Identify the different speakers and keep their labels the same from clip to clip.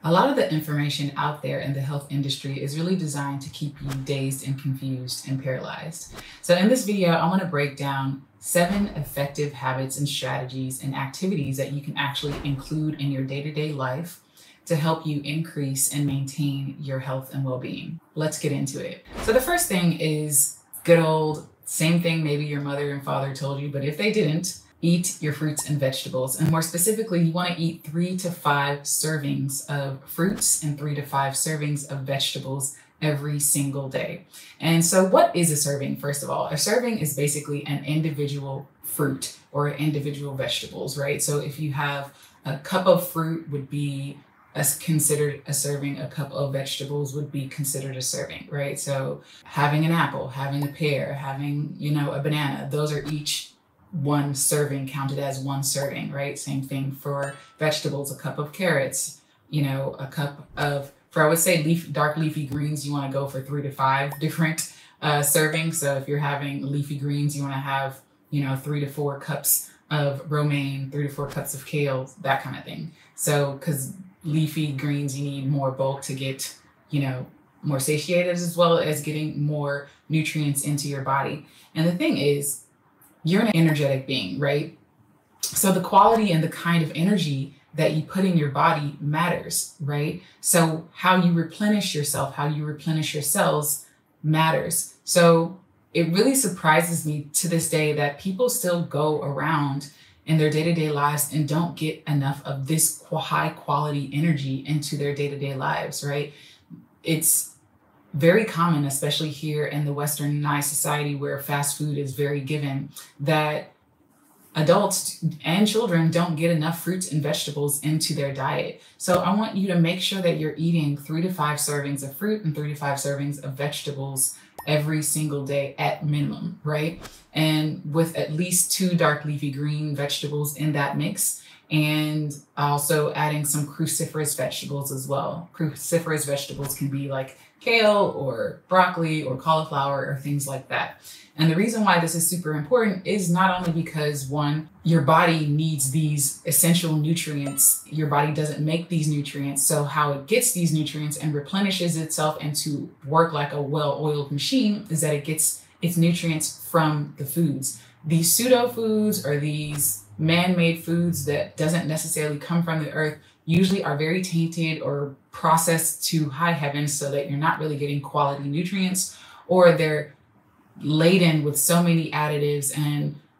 Speaker 1: A lot of the information out there in the health industry is really designed to keep you dazed and confused and paralyzed. So in this video, I want to break down 7 effective habits and strategies and activities that you can actually include in your day-to-day life to help you increase and maintain your health and well-being. Let's get into it. So the first thing is good old, same thing maybe your mother and father told you, but if they didn't, eat your fruits and vegetables. And more specifically, you want to eat 3 to 5 servings of fruits and 3 to 5 servings of vegetables every single day. And so what is a serving? First of all, a serving is basically an individual fruit or individual vegetables, right? So if you have a cup of fruit would be considered a serving, a cup of vegetables would be considered a serving, right? So having an apple, having a pear, having, a banana, those are each one serving, counted as one serving, right? Same thing for vegetables, a cup of carrots, a cup of, for I would say dark leafy greens, you want to go for 3 to 5 different servings. So if you're having leafy greens, you want to have, 3 to 4 cups of romaine, 3 to 4 cups of kale, that kind of thing. So, because leafy greens, you need more bulk to get, more satiated, as well as getting more nutrients into your body. And the thing is, you're an energetic being, right? So the quality and the kind of energy that you put in your body matters, right? So how you replenish yourself, how you replenish your cells matters. So it really surprises me to this day that people still go around in their day-to-day lives and don't get enough of this high quality energy into their day-to-day lives, right? It's very common, especially here in the westernized society where fast food is very given, that adults and children don't get enough fruits and vegetables into their diet. So I want you to make sure that you're eating 3 to 5 servings of fruit and 3 to 5 servings of vegetables every single day at minimum, right? And with at least 2 dark leafy green vegetables in that mix, and also adding some cruciferous vegetables as well. Cruciferous vegetables can be like kale or broccoli or cauliflower or things like that. And the reason why this is super important is not only because, one, your body needs these essential nutrients. Your body doesn't make these nutrients. So how it gets these nutrients and replenishes itself and to work like a well-oiled machine is that it gets its nutrients from the foods. These pseudo foods or these man-made foods that doesn't necessarily come from the earth usually are very tainted or processed to high heavens so that you're not really getting quality nutrients, or they're laden with so many additives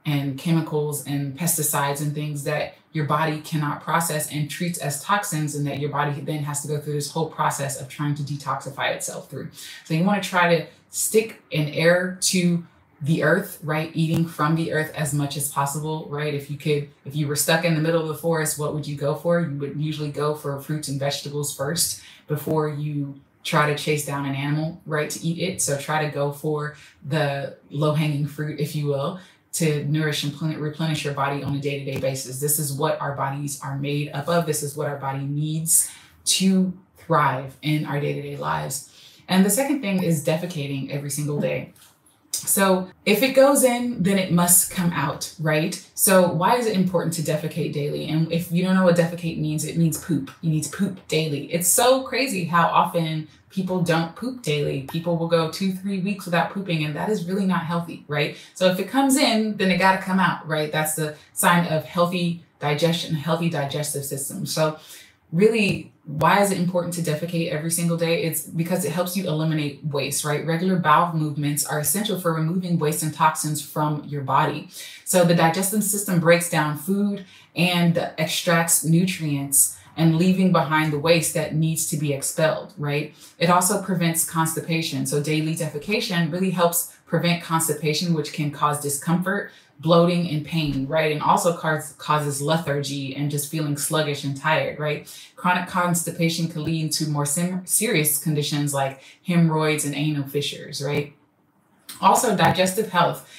Speaker 1: and chemicals and pesticides and things that your body cannot process and treats as toxins, and that your body then has to go through this whole process of trying to detoxify itself through. So you want to try to stick an air to the earth, right? Eating from the earth as much as possible, right? If you were stuck in the middle of the forest, what would you go for? You would usually go for fruits and vegetables first before you try to chase down an animal, right, to eat it. So try to go for the low-hanging fruit, if you will, to nourish and replenish your body on a day-to-day basis. This is what our bodies are made up of. This is what our body needs to thrive in our day-to-day lives. And the second thing is defecating every single day. So if it goes in, then it must come out, right? So why is it important to defecate daily? And if you don't know what defecate means, it means poop. You need to poop daily. It's so crazy how often people don't poop daily. People will go 2-3 weeks without pooping, and that is really not healthy, right? So if it comes in, then it got to come out, right? That's the sign of healthy digestion, healthy digestive system. So really, why is it important to defecate every single day? It's because it helps you eliminate waste, right? Regular bowel movements are essential for removing waste and toxins from your body. So the digestive system breaks down food and extracts nutrients and leaving behind the waste that needs to be expelled, right? It also prevents constipation. So daily defecation really helps prevent constipation, which can cause discomfort, bloating, and pain, right? And also causes lethargy and just feeling sluggish and tired, right? Chronic constipation can lead to more serious conditions like hemorrhoids and anal fissures, right? Also, digestive health.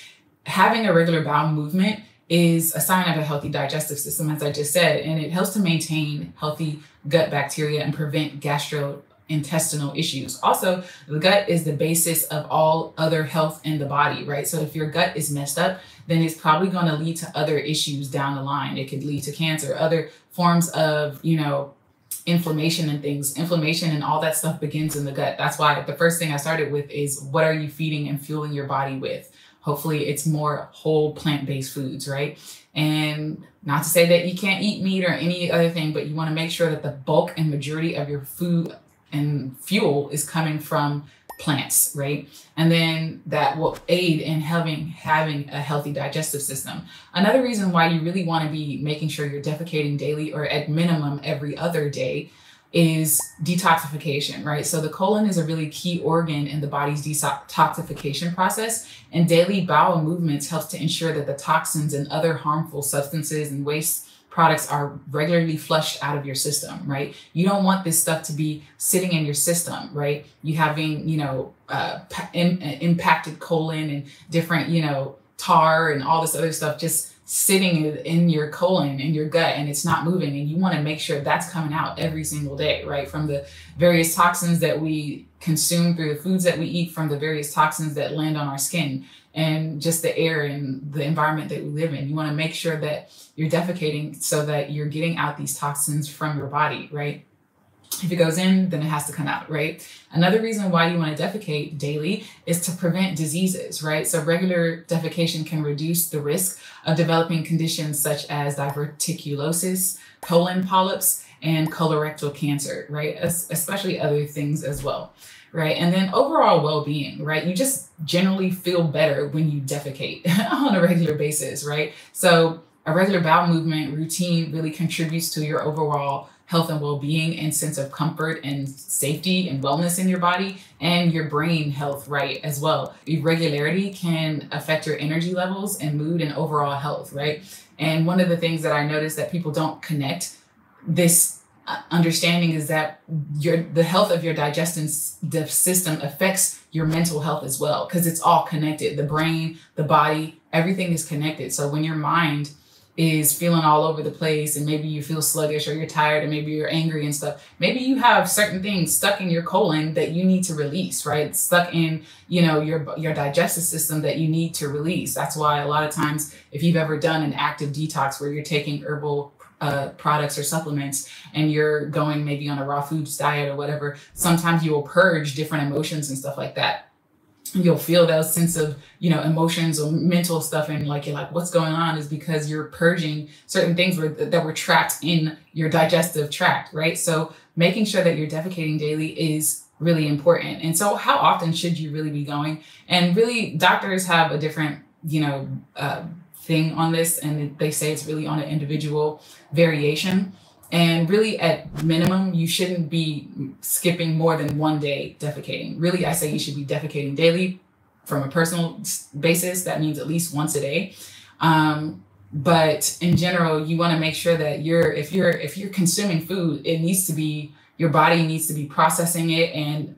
Speaker 1: Having a regular bowel movement is a sign of a healthy digestive system, as I just said, and it helps to maintain healthy gut bacteria and prevent gastrointestinal issues. Also, the gut is the basis of all other health in the body, right? So if your gut is messed up, then it's probably going to lead to other issues down the line. It could lead to cancer, other forms of, inflammation and things. Inflammation and all that stuff begins in the gut. That's why the first thing I started with is, what are you feeding and fueling your body with? Hopefully it's more whole plant-based foods, right? And not to say that you can't eat meat or any other thing, but you want to make sure that the bulk and majority of your food and fuel is coming from plants, right? And then that will aid in having a healthy digestive system. Another reason why you really want to be making sure you're defecating daily, or at minimum every other day, is detoxification, right? So the colon is a really key organ in the body's detoxification process, and daily bowel movements helps to ensure that the toxins and other harmful substances and waste products are regularly flushed out of your system, right? You don't want this stuff to be sitting in your system, right? You having, impacted colon and different, tar and all this other stuff just sitting in your colon, in your gut, and it's not moving. And you want to make sure that's coming out every single day, right? From the various toxins that we consume through the foods that we eat, from the various toxins that land on our skin, and just the air and the environment that we live in. You want to make sure that you're defecating so that you're getting out these toxins from your body, right? If it goes in, then it has to come out, right? Another reason why you want to defecate daily is to prevent diseases, right? So regular defecation can reduce the risk of developing conditions such as diverticulosis, colon polyps, and colorectal cancer, right? Especially other things as well, right? And then overall well-being, right? You just generally feel better when you defecate on a regular basis, right? So a regular bowel movement routine really contributes to your overall health and well-being and sense of comfort and safety and wellness in your body, and your brain health, right, as well. Irregularity can affect your energy levels and mood and overall health, right? And one of the things that I noticed that people don't connect this understanding is that the health of your digestive system affects your mental health as well, because it's all connected. The brain, the body, everything is connected. So when your mind is feeling all over the place, and maybe you feel sluggish, or you're tired, and maybe you're angry and stuff, maybe you have certain things stuck in your colon that you need to release, right? Stuck in, your digestive system that you need to release. That's why a lot of times, if you've ever done an active detox where you're taking herbal products or supplements, and you're going maybe on a raw foods diet or whatever, sometimes you will purge different emotions and stuff like that. You'll feel those sense of, emotions or mental stuff, and you're like, what's going on, is because you're purging certain things that were trapped in your digestive tract, right? So making sure that you're defecating daily is really important. And so how often should you really be going? And really, doctors have a different, thing on this, and they say it's really on an individual variation. And really, at minimum, you shouldn't be skipping more than 1 day defecating. Really, I say you should be defecating daily. From a personal basis, that means at least once a day. But in general, you want to make sure that if you're consuming food, your body needs to be processing it and,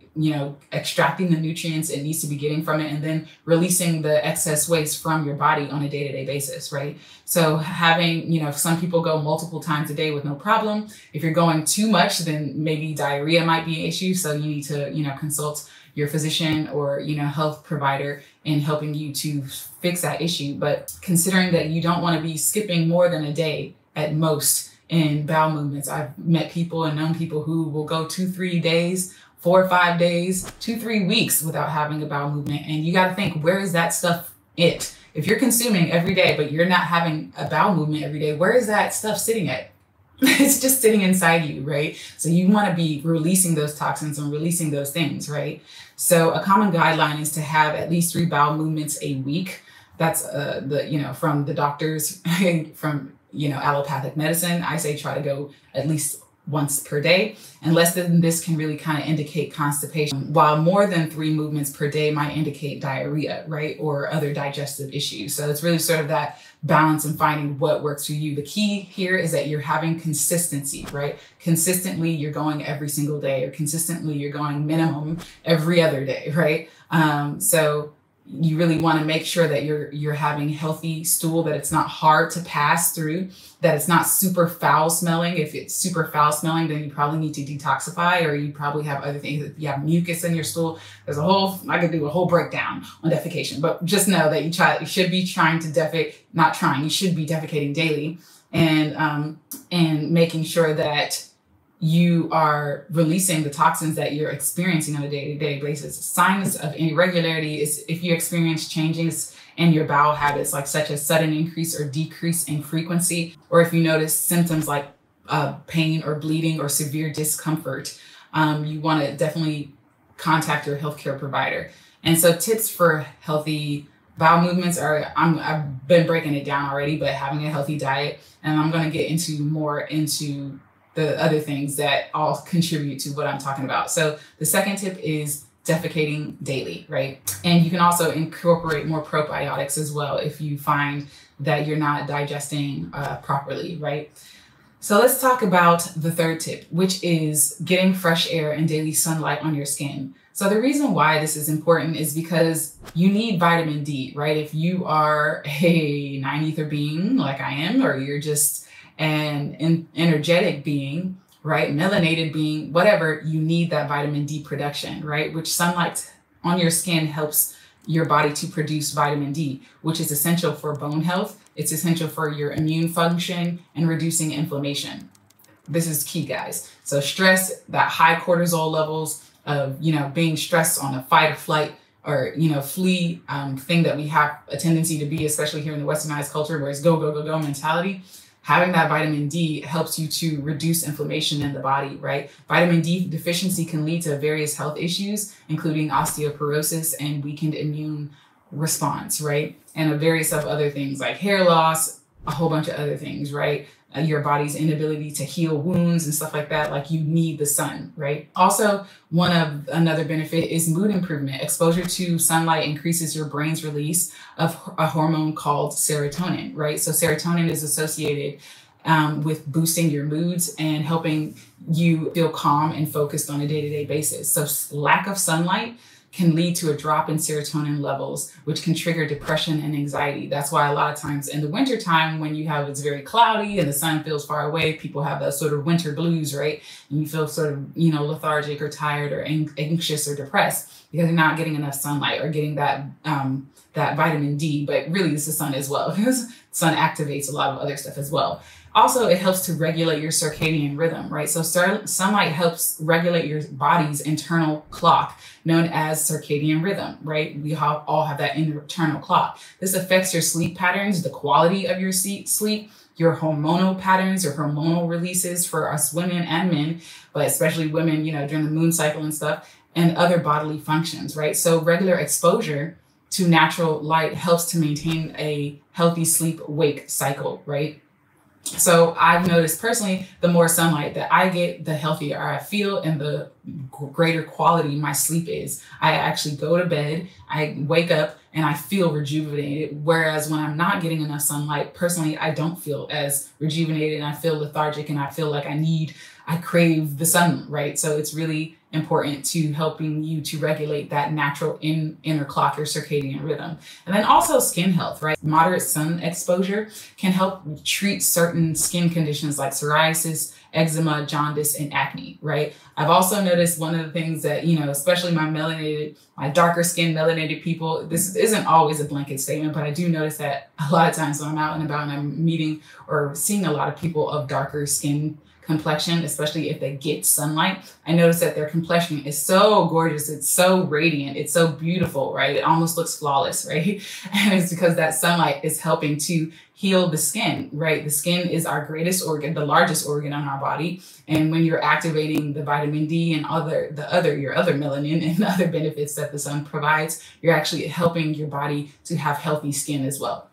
Speaker 1: extracting the nutrients it needs to be getting from it, and then releasing the excess waste from your body on a day-to-day basis, right? So having, some people go multiple times a day with no problem. If you're going too much, then maybe diarrhea might be an issue. So you need to, consult your physician or, health provider in helping you to fix that issue. But considering that you don't want to be skipping more than a day at most in bowel movements. I've met people and known people who will go 2-3 days, 4 or 5 days, 2-3 weeks without having a bowel movement. And you got to think, where is that stuff it? If you're consuming every day, but you're not having a bowel movement every day, where is that stuff sitting at? It's just sitting inside you, right? So you want to be releasing those toxins and releasing those things, right? So a common guideline is to have at least 3 bowel movements a week. That's from the doctors, from allopathic medicine. I say try to go at least once per day, and less than this can really kind of indicate constipation, while more than 3 movements per day might indicate diarrhea, right? Or other digestive issues. So it's really sort of that balance and finding what works for you. The key here is that you're having consistency, right? Consistently, you're going every single day, or consistently you're going minimum every other day, right? So you really want to make sure that you're having healthy stool, that it's not hard to pass through, that it's not super foul smelling. If it's super foul smelling, then you probably need to detoxify, or you probably have other things. If you have mucus in your stool, I could do a whole breakdown on defecation, but just know that you should be trying to you should be defecating daily, and making sure that you are releasing the toxins that you're experiencing on a day-to-day basis. Signs of irregularity is if you experience changes in your bowel habits, like such as sudden increase or decrease in frequency, or if you notice symptoms like pain or bleeding or severe discomfort, you want to definitely contact your healthcare provider. And so tips for healthy bowel movements are, I've been breaking it down already, but having a healthy diet, and I'm going to get into the other things that all contribute to what I'm talking about. So the second tip is defecating daily, right? And you can also incorporate more probiotics as well if you find that you're not digesting properly, right? So let's talk about the third tip, which is getting fresh air and daily sunlight on your skin. So the reason why this is important is because you need vitamin D, right? If you are a 9 ether being like I am, or you're just an energetic being, right? Melanated being, whatever, you need that vitamin D production, right? Which sunlight on your skin helps your body to produce vitamin D, which is essential for bone health. It's essential for your immune function and reducing inflammation. This is key, guys. So stress, that high cortisol levels of, being stressed on a fight or flight or, flee thing that we have a tendency to be, especially here in the westernized culture where it's go, go, go, go mentality. Having that vitamin D helps you to reduce inflammation in the body, right? Vitamin D deficiency can lead to various health issues, including osteoporosis and weakened immune response, right? And various of other things like hair loss, a whole bunch of other things, right? Your body's inability to heal wounds and stuff like that. Like, you need the sun, right? Also, another benefit is mood improvement. Exposure to sunlight increases your brain's release of a hormone called serotonin, right? So serotonin is associated with boosting your moods and helping you feel calm and focused on a day-to-day basis. So lack of sunlight can lead to a drop in serotonin levels, which can trigger depression and anxiety. That's why a lot of times in the wintertime, when it's very cloudy and the sun feels far away, people have that sort of winter blues, right? And you feel sort of, lethargic or tired or anxious or depressed because you're not getting enough sunlight or getting that vitamin D, but really it's the sun as well, because the sun activates a lot of other stuff as well. Also, it helps to regulate your circadian rhythm, right? So sunlight helps regulate your body's internal clock, known as circadian rhythm, right? We all have that internal clock. This affects your sleep patterns, the quality of your sleep, your hormonal patterns, your hormonal releases for us women and men, but especially women, during the moon cycle and stuff, and other bodily functions, right? So regular exposure to natural light helps to maintain a healthy sleep-wake cycle, right? So I've noticed personally, the more sunlight that I get, the healthier I feel and the greater quality my sleep is. I actually go to bed, I wake up and I feel rejuvenated. Whereas when I'm not getting enough sunlight, personally, I don't feel as rejuvenated and I feel lethargic and I feel like I crave the sun, right? So it's really important to helping you to regulate that natural inner clock, your circadian rhythm. And then also skin health, right? Moderate sun exposure can help treat certain skin conditions like psoriasis, eczema, jaundice, and acne, right? I've also noticed one of the things that, especially my darker skinned melanated people, this isn't always a blanket statement, but I do notice that a lot of times when I'm out and about and I'm meeting or seeing a lot of people of darker skin complexion, especially if they get sunlight, I notice that their complexion is so gorgeous. It's so radiant. It's so beautiful, right? It almost looks flawless, right? And it's because that sunlight is helping to heal the skin, right? The skin is our greatest organ, the largest organ on our body. And when you're activating the vitamin D and your other melanin and other benefits that the sun provides, you're actually helping your body to have healthy skin as well.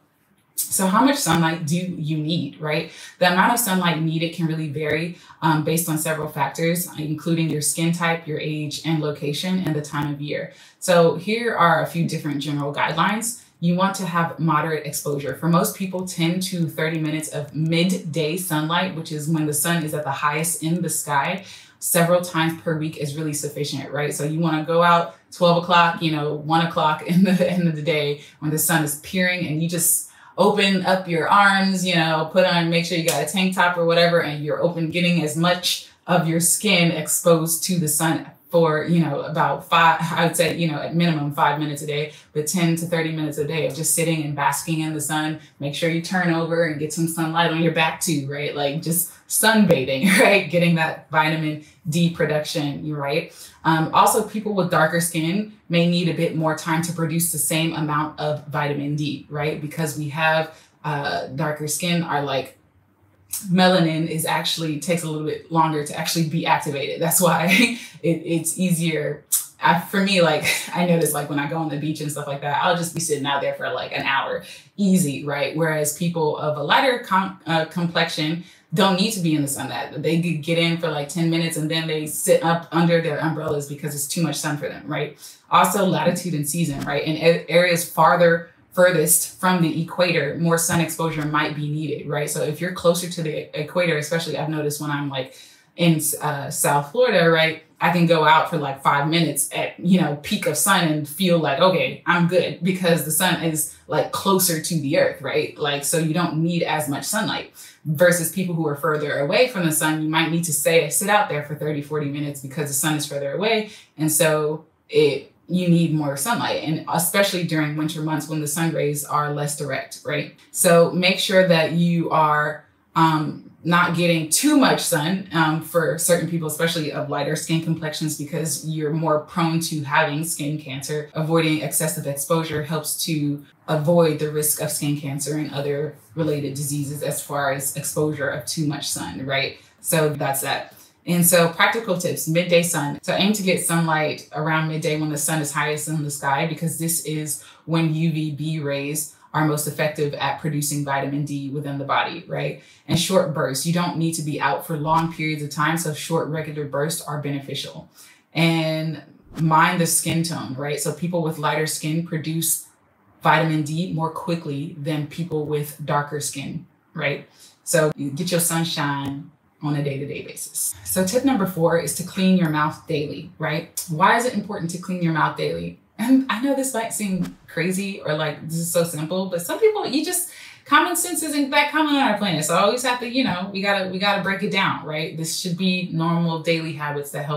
Speaker 1: So how much sunlight do you need, right? The amount of sunlight needed can really vary based on several factors, including your skin type, your age and location, and the time of year. So here are a few different general guidelines. You want to have moderate exposure. For most people, 10 to 30 minutes of midday sunlight, which is when the sun is at the highest in the sky, several times per week is really sufficient, right? So you want to go out 12 o'clock, 1 o'clock in the end of the day when the sun is peering and you just open up your arms, make sure you got a tank top or whatever, and you're getting as much of your skin exposed to the sun for, you know, about five, I would say, you know, at minimum 5 minutes a day, but 10 to 30 minutes a day of just sitting and basking in the sun. Make sure you turn over and get some sunlight on your back too, right? Like just sunbathing, right? Getting that vitamin D production, right? Also, people with darker skin may need a bit more time to produce the same amount of vitamin D, right? Because we have darker skin, our like melanin is actually takes a little bit longer to actually be activated. That's why it's easier. For me, like I notice like when I go on the beach and stuff like that, I'll just be sitting out there for like an hour, easy, right? Whereas people of a lighter complexion don't need to be in the sun. That they get in for like 10 minutes and then they sit up under their umbrellas because it's too much sun for them, right? Also latitude and season, right? In areas furthest from the equator, more sun exposure might be needed, right? So if you're closer to the equator, especially I've noticed when I'm like in South Florida, right? I can go out for like 5 minutes at, you know, peak of sun and feel like, okay, I'm good because the sun is like closer to the earth, right? Like, so you don't need as much sunlight versus people who are further away from the sun. You might need to sit out there for 30, 40 minutes because the sun is further away. And so you need more sunlight, and especially during winter months when the sun rays are less direct, right? So make sure that you are not getting too much sun for certain people, especially of lighter skin complexions, because you're more prone to having skin cancer. Avoiding excessive exposure helps to avoid the risk of skin cancer and other related diseases as far as exposure of too much sun, right? So that's that. And so practical tips, midday sun. So aim to get sunlight around midday when the sun is highest in the sky, because this is when UVB rays are most effective at producing vitamin D within the body, right? And short bursts. You don't need to be out for long periods of time, so short regular bursts are beneficial. And mind the skin tone, right? So people with lighter skin produce vitamin D more quickly than people with darker skin, right? So you get your sunshine on a day-to-day basis. So tip number 4 is to clean your mouth daily, right? Why is it important to clean your mouth daily? And I know this might seem crazy or like this is so simple, but some people, common sense isn't that common on our planet. So I always have to, you know, we gotta break it down, right? This should be normal daily habits that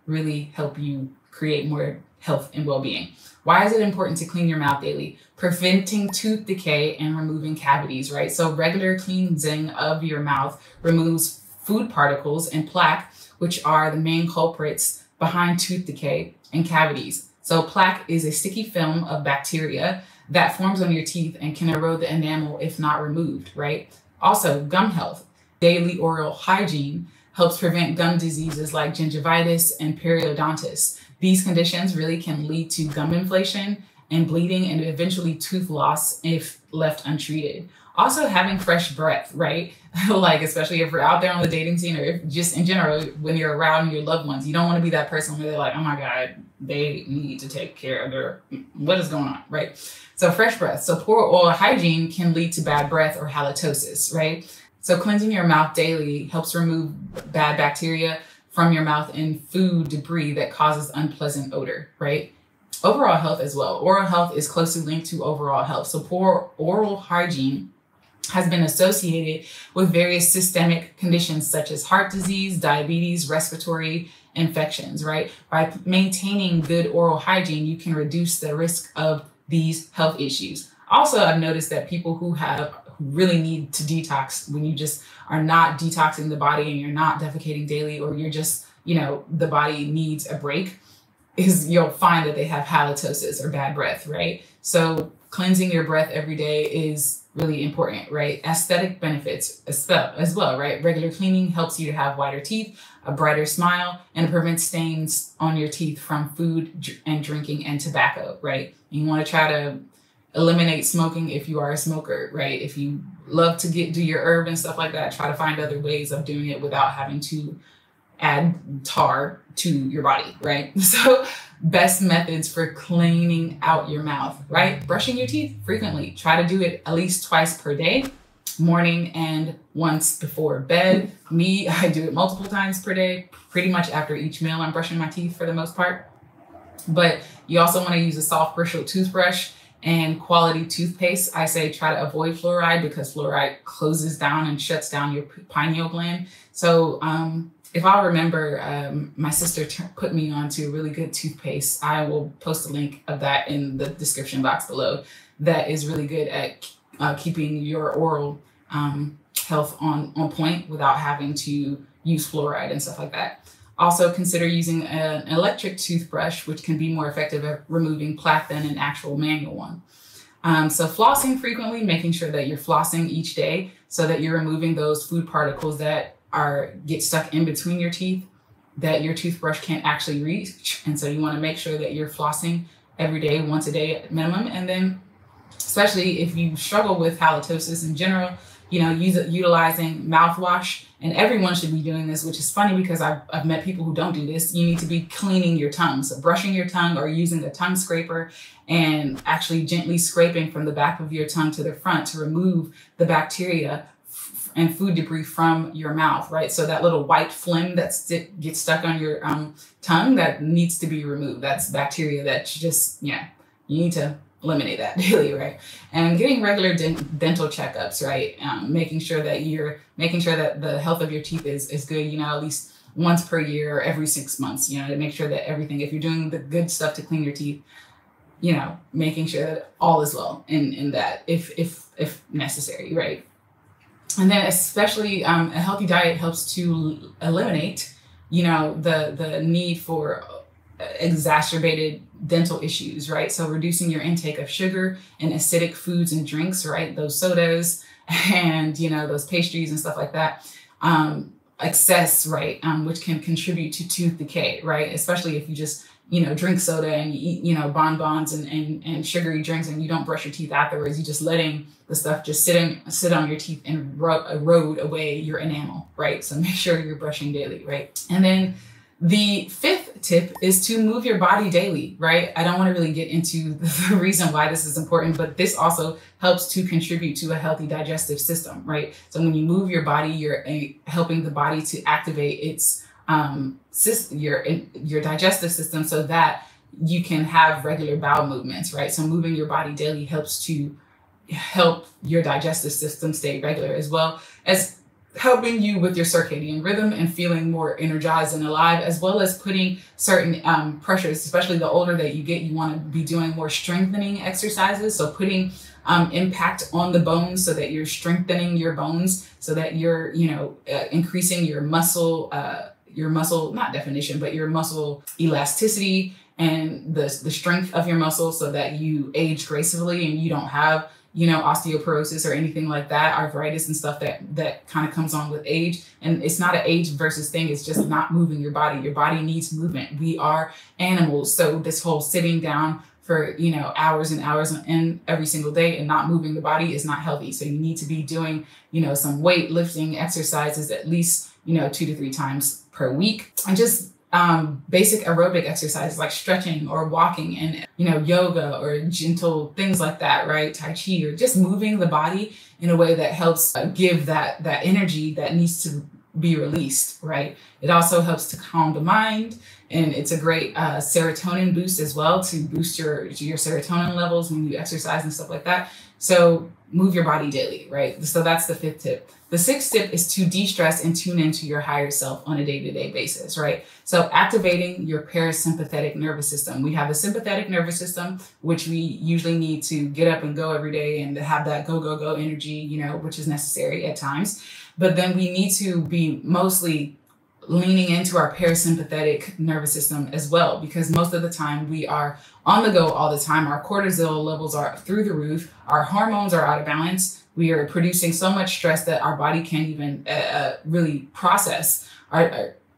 Speaker 1: really help you create more health and well-being. Why is it important to clean your mouth daily? Preventing tooth decay and removing cavities, right? So regular cleansing of your mouth removes food particles and plaque, which are the main culprits behind tooth decay and cavities. So plaque is a sticky film of bacteria that forms on your teeth and can erode the enamel if not removed, right? Also, gum health. Daily oral hygiene helps prevent gum diseases like gingivitis and periodontitis. These conditions really can lead to gum inflammation and bleeding and eventually tooth loss if left untreated. Also having fresh breath, right? Like, especially if we're out there on the dating scene or if just in general, when you're around your loved ones, you don't want to be that person where they're like, oh my God, they need to take care of what is going on, right? So fresh breath. So poor oral hygiene can lead to bad breath or halitosis, right? So cleansing your mouth daily helps remove bad bacteria from your mouth and food debris that causes unpleasant odor, right? Overall health as well. Oral health is closely linked to overall health. So poor oral hygiene has been associated with various systemic conditions such as heart disease, diabetes, respiratory infections, right? By maintaining good oral hygiene, you can reduce the risk of these health issues. Also, I've noticed that people who really need to detox, when you just are not detoxing the body and you're not defecating daily, or you're just, you know, the body needs a break, you'll find that they have halitosis or bad breath, right? So cleansing your breath every day is really important, right? Aesthetic benefits as well, right? Regular cleaning helps you to have whiter teeth, a brighter smile, and prevents stains on your teeth from food and drinking and tobacco, right? And you want to try to eliminate smoking if you are a smoker, right? If you love to do your herb and stuff like that, try to find other ways of doing it without having to add tar to your body, right? So best methods for cleaning out your mouth, right? Brushing your teeth frequently. Try to do it at least twice per day, morning and once before bed. Me, I do it multiple times per day, pretty much after each meal. I'm brushing my teeth for the most part. But you also want to use a soft bristled toothbrush and quality toothpaste. I say try to avoid fluoride because fluoride closes down and shuts down your pineal gland. So If I remember, my sister put me onto a really good toothpaste. I will post a link of that in the description box below. That is really good at keeping your oral health on point without having to use fluoride and stuff like that. Also consider using an electric toothbrush, which can be more effective at removing plaque than an actual manual one. So flossing frequently, making sure that you're flossing each day so that you're removing those food particles that get stuck in between your teeth that your toothbrush can't actually reach. And so you want to make sure that you're flossing every day, once a day at minimum. And then especially if you struggle with halitosis in general, utilizing mouthwash. And everyone should be doing this, which is funny because I've met people who don't do this. You need to be cleaning your tongue. So brushing your tongue or using a tongue scraper and actually gently scraping from the back of your tongue to the front to remove the bacteria and food debris from your mouth, right? So that little white phlegm that gets stuck on your tongue, that needs to be removed. That's bacteria that you need to eliminate that daily, right? And getting regular dental checkups, right? Making sure that the health of your teeth is good, at least once per year or every 6 months, to make sure that everything, if you're doing the good stuff to clean your teeth, making sure that all is well in that if necessary, right? And then especially a healthy diet helps to eliminate, the need for exacerbated dental issues, right? So reducing your intake of sugar and acidic foods and drinks, right? Those sodas and, those pastries and stuff like that. Excess, right? Which can contribute to tooth decay, right? Especially if you just, drink soda and you eat, bonbons and sugary drinks and you don't brush your teeth afterwards. You're just letting the stuff just sit on your teeth and erode away your enamel, right? So make sure you're brushing daily, right? And then the fifth tip is to move your body daily, right? I don't want to really get into the reason why this is important, but this also helps to contribute to a healthy digestive system, right? So when you move your body, you're helping the body to activate its your digestive system so that you can have regular bowel movements, right? So moving your body daily helps to help your digestive system stay regular, as well as helping you with your circadian rhythm and feeling more energized and alive, as well as putting certain pressures, especially the older that you get, you want to be doing more strengthening exercises. So putting impact on the bones so that you're strengthening your bones, so that you're, increasing your muscle, not definition, but your muscle elasticity and the strength of your muscle so that you age gracefully and you don't have osteoporosis or anything like that, arthritis and stuff that kind of comes on with age. And it's not an age versus thing. It's just not moving your body. Your body needs movement. We are animals. So this whole sitting down for, hours and hours and every single day and not moving the body is not healthy. So you need to be doing, some weight lifting exercises at least, 2 to 3 times per week. And just basic aerobic exercises like stretching or walking and, yoga or gentle things like that, right? Tai Chi, or just moving the body in a way that helps give that energy that needs to be released, right? It also helps to calm the mind. And it's a great serotonin boost as well, to boost your serotonin levels when you exercise and stuff like that. So move your body daily, right? So that's the 5th tip. The 6th tip is to de-stress and tune into your higher self on a day-to-day basis, right? So activating your parasympathetic nervous system. We have a sympathetic nervous system, which we usually need to get up and go every day and to have that go, go, go energy, which is necessary at times. But then we need to be mostly leaning into our parasympathetic nervous system as well, because most of the time we are on the go all the time. Our cortisol levels are through the roof. Our hormones are out of balance. We are producing so much stress that our body can't even really process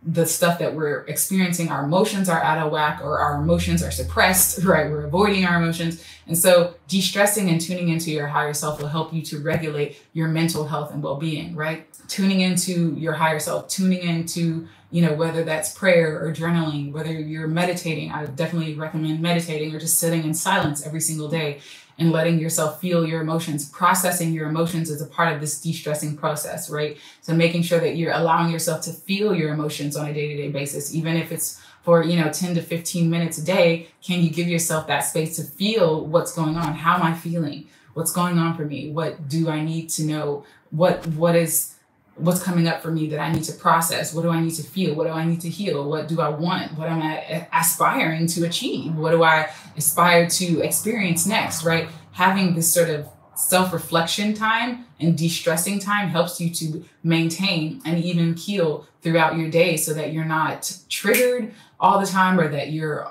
Speaker 1: the stuff that we're experiencing. Our emotions are out of whack, or our emotions are suppressed, right? We're avoiding our emotions. And so de-stressing and tuning into your higher self will help you to regulate your mental health and well-being, right? Tuning into your higher self, tuning into, whether that's prayer or journaling, whether you're meditating. I would definitely recommend meditating or just sitting in silence every single day and letting yourself feel your emotions. Processing your emotions is a part of this de-stressing process, right? So making sure that you're allowing yourself to feel your emotions on a day-to-day basis, even if it's for, 10 to 15 minutes a day. Can you give yourself that space to feel what's going on? How am I feeling? What's going on for me? What do I need to know? What is what's coming up for me that I need to process? What do I need to feel? What do I need to heal? What do I want? What am I aspiring to achieve? What do I aspire to experience next, right? Having this sort of self-reflection time and de-stressing time helps you to maintain and even heal throughout your day so that you're not triggered all the time, or that you're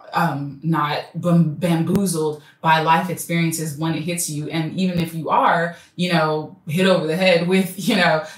Speaker 1: not bamboozled by life experiences when it hits you. And even if you are, hit over the head with,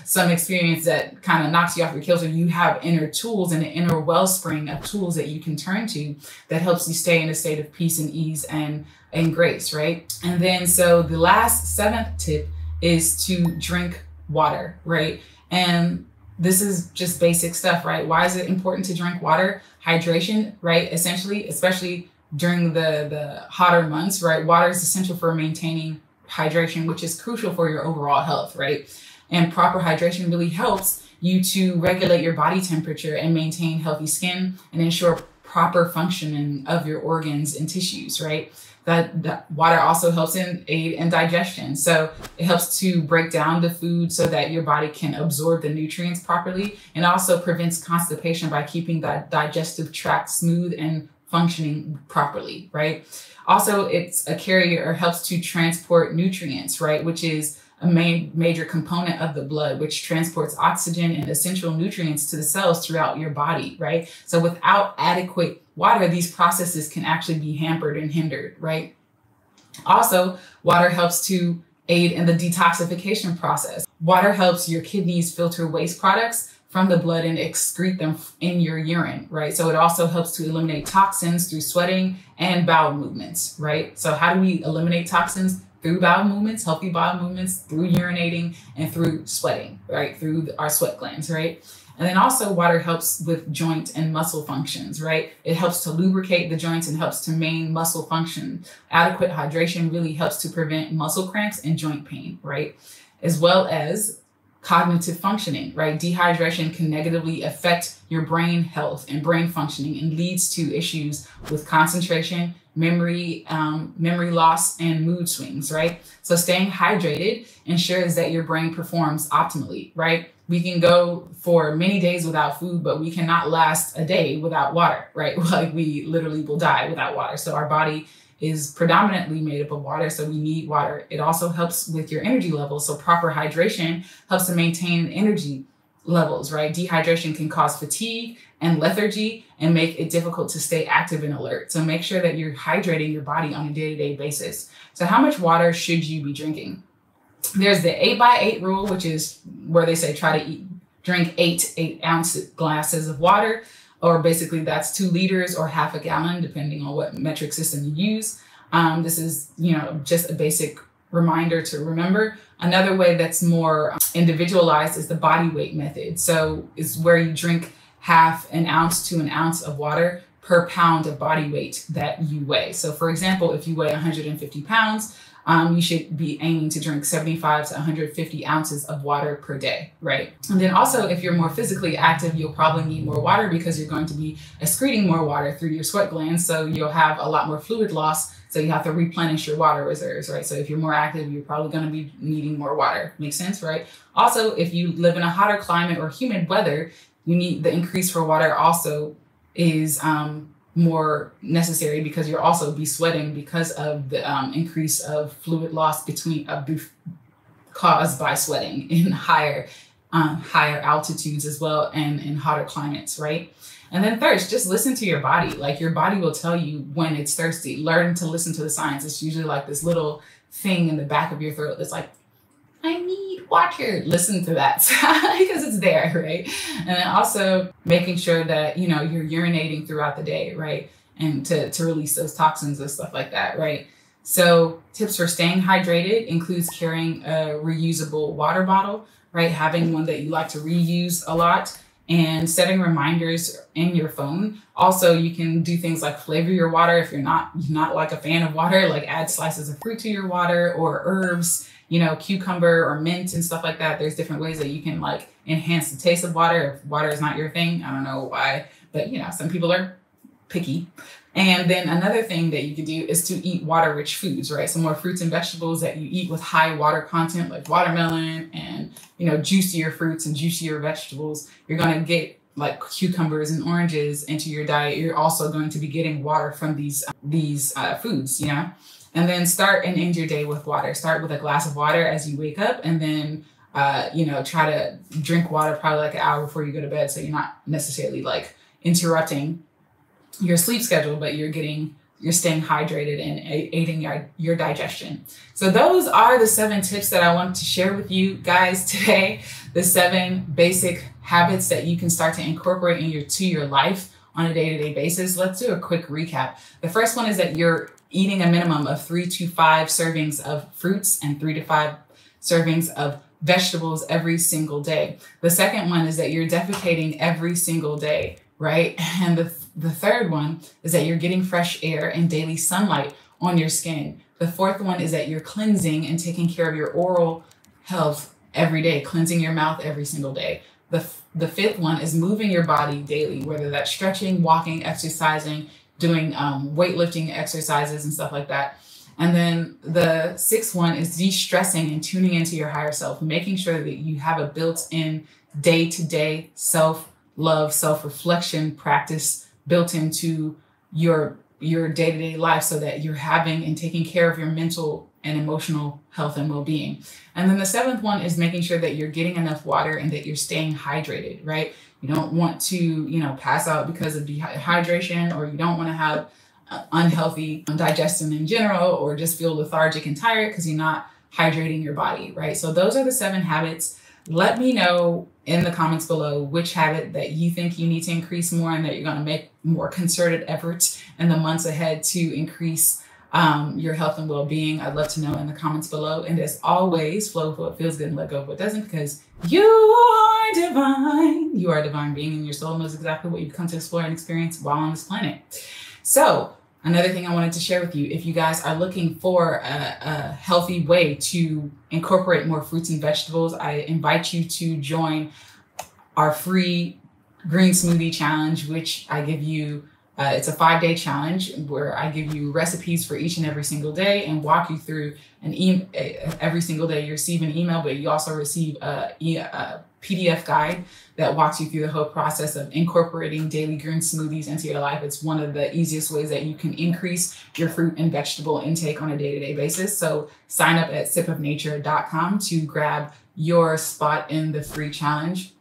Speaker 1: some experience that kind of knocks you off your kilter, you have inner tools and an inner wellspring of tools that you can turn to that helps you stay in a state of peace and ease and grace, right? And then, so the last 7th tip is to drink water, right? And this is just basic stuff, right? Why is it important to drink water? Hydration, right? Essentially, especially during the hotter months, right? Water is essential for maintaining hydration, which is crucial for your overall health, right? And proper hydration really helps you to regulate your body temperature and maintain healthy skin and ensure proper functioning of your organs and tissues, right? That water also helps aid in digestion. So it helps to break down the food so that your body can absorb the nutrients properly, and also prevents constipation by keeping that digestive tract smooth and functioning properly, right? Also, it's a carrier, or helps to transport nutrients, right? Which is a major component of the blood, which transports oxygen and essential nutrients to the cells throughout your body, right? So without adequate water, these processes can actually be hampered and hindered, right? Also, water helps to aid in the detoxification process. Water helps your kidneys filter waste products from the blood and excrete them in your urine, right? So it also helps to eliminate toxins through sweating and bowel movements, right? So how do we eliminate toxins? Through bowel movements, healthy bowel movements, through urinating, and through sweating, right? Through our sweat glands, right? And then also water helps with joint and muscle functions, right? It helps to lubricate the joints and helps to maintain muscle function. Adequate hydration really helps to prevent muscle cramps and joint pain, right? As well as cognitive functioning, right? Dehydration can negatively affect your brain health and brain functioning, and leads to issues with concentration, memory loss, and mood swings, right? So staying hydrated ensures that your brain performs optimally, right? We can go for many days without food, but we cannot last a day without water, right? Like, we literally will die without water. So our body is predominantly made up of water, so we need water. It also helps with your energy levels. So proper hydration helps to maintain energy levels, right? Dehydration can cause fatigue and lethargy and make it difficult to stay active and alert. So make sure that you're hydrating your body on a day-to-day basis. So how much water should you be drinking? There's the 8x8 rule, which is where they say try to drink 8-ounce glasses of water, or basically that's 2 liters or half a gallon, depending on what metric system you use. This is, just a basic reminder to remember. Another way that's more individualized is the body weight method. So it's where you drink half an ounce to an ounce of water per pound of body weight that you weigh. So for example, if you weigh 150 pounds, you should be aiming to drink 75 to 150 ounces of water per day, right? And then also, if you're more physically active, you'll probably need more water because you're going to be excreting more water through your sweat glands. So you'll have a lot more fluid loss. So you have to replenish your water reserves, right? So if you're more active, you're probably going to be needing more water. Makes sense, right? Also, if you live in a hotter climate or humid weather, you need the increase for water also is more necessary, because you'll also be sweating because of the increase of fluid loss caused by sweating in higher altitudes as well, and in hotter climates, right? And then thirst, just listen to your body. Like, your body will tell you when it's thirsty. Learn to listen to the signs. It's usually like this little thing in the back of your throat that's like, I need water. Listen to that because it's there, right? And then also making sure that, you're urinating throughout the day, right? And to release those toxins and stuff like that, right? So tips for staying hydrated includes carrying a reusable water bottle, right? Having one that you like to reuse a lot, and setting reminders in your phone. Also, you can do things like flavor your water. If you're not like a fan of water, like add slices of fruit to your water, or herbs, cucumber or mint and stuff like that. There's different ways that you can enhance the taste of water if water is not your thing. I don't know why, but some people are picky. And then another thing that you could do is to eat water-rich foods, right? Some more fruits and vegetables that you eat with high water content, like watermelon and, juicier fruits and juicier vegetables. You're going to get like cucumbers and oranges into your diet. You're also going to be getting water from these foods, and then start and end your day with water. Start with a glass of water as you wake up, and then try to drink water probably like an hour before you go to bed, so you're not necessarily like interrupting your sleep schedule, but you're staying hydrated and aiding your digestion. So those are the 7 tips that I wanted to share with you guys today. The 7 basic habits that you can start to incorporate into your life on a day-to-day basis. Let's do a quick recap. The first one is that you're eating a minimum of 3 to 5 servings of fruits and 3 to 5 servings of vegetables every single day. The second one is that you're defecating every single day, right? And the third one is that you're getting fresh air and daily sunlight on your skin. The fourth one is that you're cleansing and taking care of your oral health every day, cleansing your mouth every single day. The fifth one is moving your body daily, whether that's stretching, walking, exercising, doing weightlifting exercises and stuff like that. And then the 6th one is de-stressing and tuning into your higher self, making sure that you have a built-in day-to-day self-love, self-reflection practice built into your day-to-day life, so that you're having and taking care of your mental and emotional health and well-being. And then the 7th one is making sure that you're getting enough water and that you're staying hydrated, right? You don't want to, pass out because of dehydration, or you don't want to have unhealthy digestion in general, or just feel lethargic and tired because you're not hydrating your body, right? So those are the 7 habits. Let me know in the comments below which habit that you think you need to increase more, and that you're going to make more concerted efforts in the months ahead to increase your health and well-being. I'd love to know in the comments below. And as always, flow with what feels good and let go of what doesn't, because you are divine. You are a divine being, and your soul knows exactly what you've come to explore and experience while on this planet. So another thing I wanted to share with you, if you guys are looking for a healthy way to incorporate more fruits and vegetables, I invite you to join our free green smoothie challenge, which I give you. It's a 5-day challenge where I give you recipes for each and every single day and walk you through every single day. You receive an email, but you also receive a PDF guide that walks you through the whole process of incorporating daily green smoothies into your life. It's one of the easiest ways that you can increase your fruit and vegetable intake on a day-to-day basis. So sign up at sipofnature.com to grab your spot in the free challenge.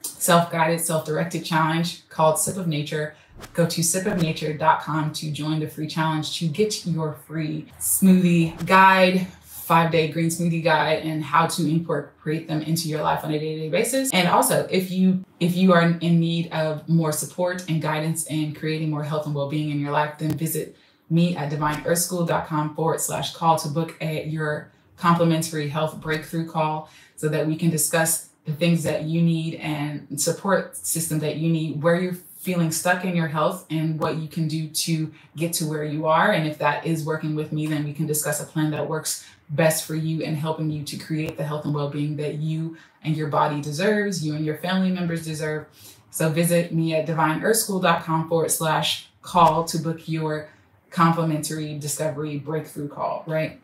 Speaker 1: Self-guided, self-directed challenge called Sip of Nature. Go to sipofnature.com to join the free challenge to get your free smoothie guide, 5-day green smoothie guide, and how to incorporate them into your life on a day-to-day basis. And also, if you are in need of more support and guidance in creating more health and well-being in your life, then visit me at divineearthschool.com/call to book your complimentary health breakthrough call, so that we can discuss the things that you need and support system that you need, where you're feeling stuck in your health and what you can do to get to where you are. And if that is working with me, then we can discuss a plan that works best for you and helping you to create the health and well-being that you and your body deserves, you and your family members deserve. So visit me at divineearthschool.com/call to book your complimentary discovery breakthrough call, right?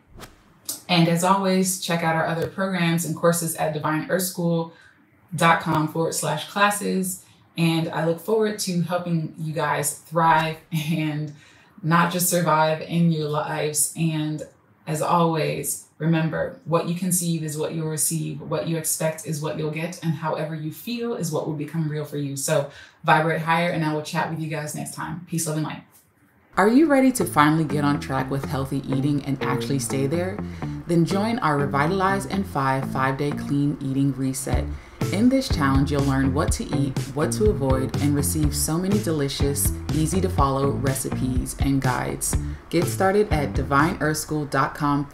Speaker 1: And as always, check out our other programs and courses at divineearthschool.com/classes. And I look forward to helping you guys thrive and not just survive in your lives. And as always, remember, what you conceive is what you'll receive. What you expect is what you'll get. And however you feel is what will become real for you. So vibrate higher, and I will chat with you guys next time. Peace, love, and light. Are you ready to finally get on track with healthy eating and actually stay there? Then join our Revitalize in 5-day clean eating reset. In this challenge, you'll learn what to eat, what to avoid, and receive so many delicious, easy to follow recipes and guides. Get started at divineearthschool.com.